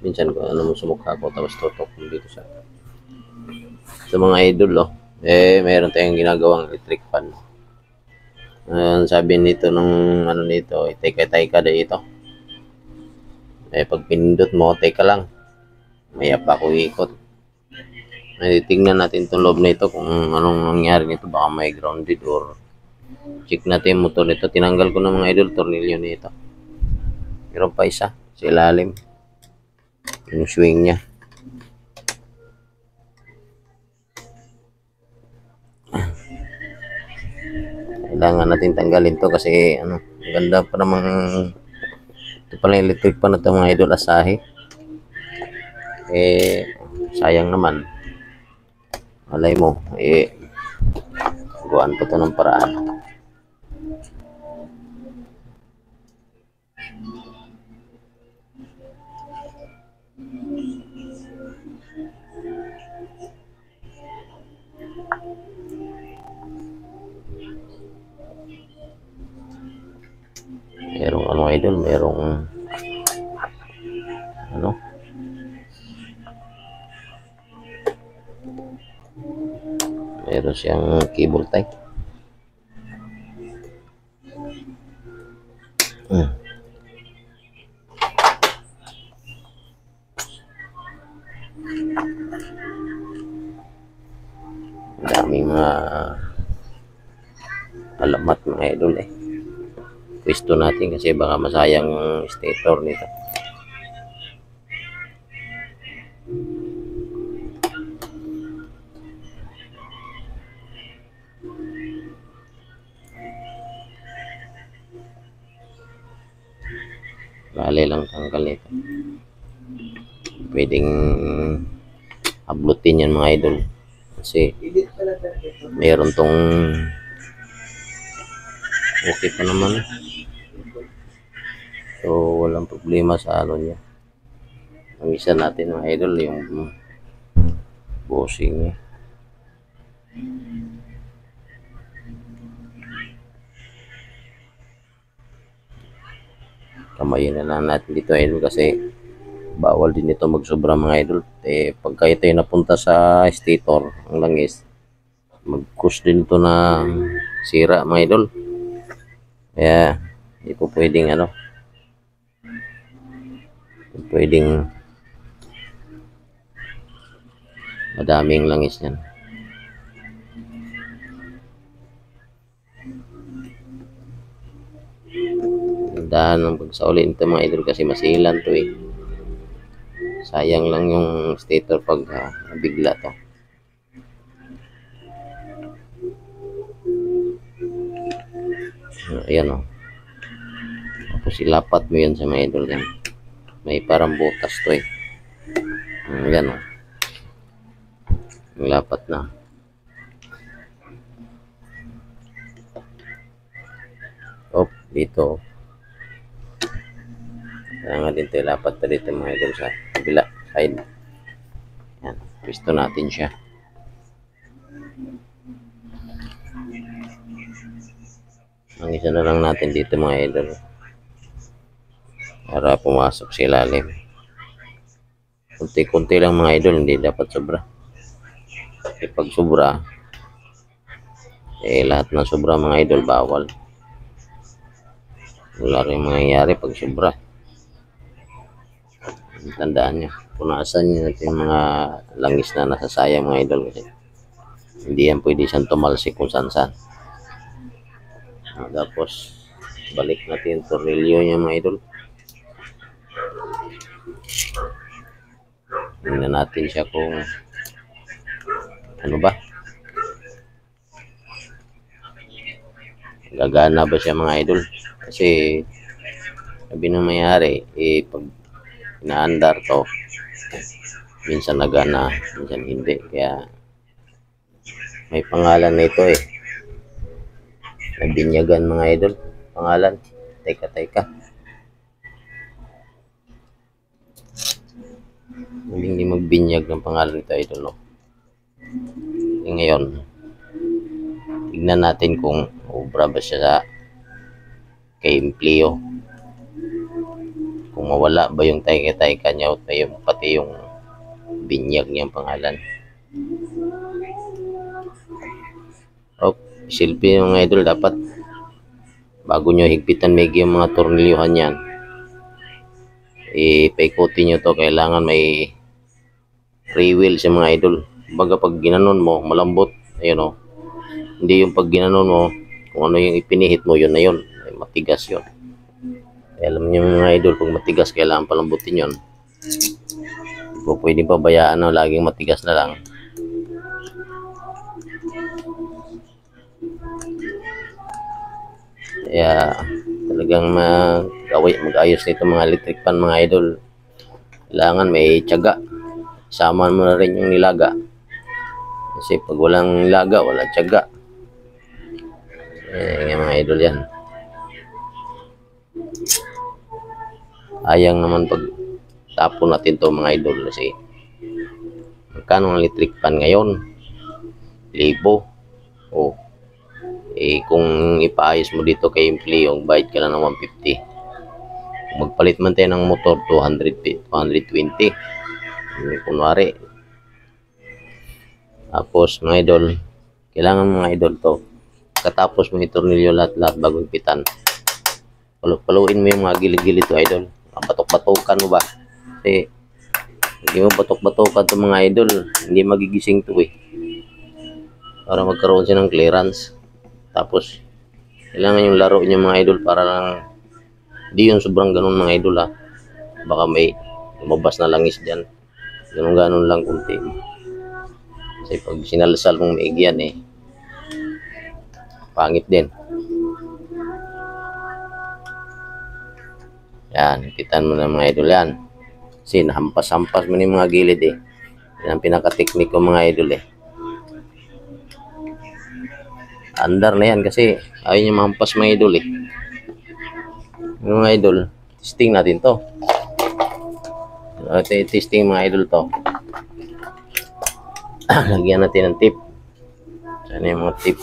Minsan ko ano sumukha ko tapos tutok ko dito sa mga idol, oh. Meron tayong ginagawang electric fan. Sabi nito nung ano nito, teka dito. Pag pinindot mo, teka lang. Maya pa ako ikot. Tingnan natin itong loob na ito kung anong nangyari nito. Baka may grounded or check natin yung motor nito. Tinanggal ko ng mga idol, tornilyo nito. Meron pa isa sa ilalim. Yung swing niya. Kailangan natin tanggalin to kasi ano, ganda pa namang ito pala electric pa na ito mga idol, asahe. Sayang naman. Malay mo, gawan pa ito ng paraan. Merong ano idol, merong ano, meron siyang cable tie. Daming mga alamat mga idol pwesto natin kasi baka masayang stator nito. Bale lang tanggal nito. Pwedeng ablutin yan mga idol kasi meron tong okay pa naman, so walang problema sa ano niya. Ang isa natin mga idol yung bossing niya. Kamayin na lang natin dito idol kasi bawal din ito magsobra mga idol. Pagka ito yung napunta sa stator ang langis, mag-cause din ito na sira mga idol. Kaya hindi po pwedeng ano, pwedeng madaming langis yan. Dahan ng pagsauli nito mga idol kasi masilan to sayang lang yung stator pag nabigla to. Ayan o. Tapos ilapat mo yan sa mga idol yan. May parang butas to ayan o. Ilapat na. Dito. Kaya nga din ito ilapat na dito mga idol sa kabila side. Ayan. Pwesto natin siya. Ang isa na lang natin dito mga idol para pumasok sa ilalim. Kunti-kunti lang mga idol, hindi dapat sobra. Kasi pag sobra, lahat ng sobra mga idol bawal. Wala rin mangyayari pag sobra. Tandaan nyo, punasan nyo natin mga langis na nasasayang mga idol kasi hindi yan pwede siyang tumalsik kung saan-saan. Tapos balik natin yung tornilyo niya mga idol. Tingnan natin siya kung ano ba, gagana ba siya mga idol. Kasi sabi nang mayari pag inaandar to minsan nagana, minsan hindi. Kaya may pangalan na ito nabinyagan mga idol, pangalan. Teka hindi magbinyag ng pangalan nito idol, no? Ngayon tignan natin kung obra ba siya sa kay empleo. Kung mawala ba yung taika niya o yung, pati yung binyag niyang pangalan. O, silpi mga idol, dapat bago nyo higpitan may yung mga tornilyuhan yan, ipaikutin nyo to. Kailangan may free wheel sa mga idol. Baga pag ginanon mo, malambot. Ayun o. Hindi yung pag ginanon mo, kung ano yung ipinihit mo, yun na yun. Ay, matigas yun. Alam niyo mga idol, pag matigas, kailangan palambutin yun. Hindi po pwedeng pabayaan na laging matigas na lang. Kaya talagang mag-ayos nito mga electric fan mga idol. Kailangan may tiyaga. Sama mo na rin yung nilaga. Kasi pag walang nilaga, walang tiyaga. Mga idol yan. Ayang naman pag tapon natin to mga idol, kasi magkano ang electric fan ngayon? 1,000. Oh. Kung ipaayos mo dito kay Impli, yung bayad ka lang ng 150. Kung magpalit man tayo ng motor, 220. Kunwari. Tapos mga idol, kailangan mga idol to, katapos mo itornilyo lahat bago ipitan, paluin mo yung mga gilid-gilid to idol. Batok-batokan mo ba? Kasi hindi mo batok-batokan to mga idol, hindi magigising to para magkaroon siya ng clearance. Tapos kailangan yung laro niya mga idol, para lang hindi yung sobrang ganun mga idol baka may lumabas na langis dyan, ganun lang kunti. Kasi pag sinalsal mong maigyan pangit din. Yan, ipitan mo na mga idol yan. Kasi nahampas-hampas mo na yung mga gilid Yan ang pinaka-technique ko mga idol Andar na yan kasi ayaw niya mahampas mga idol Yung mga idol, testing natin to. Testing mga idol to. Lagyan natin ng tip. Sana yung mga tip.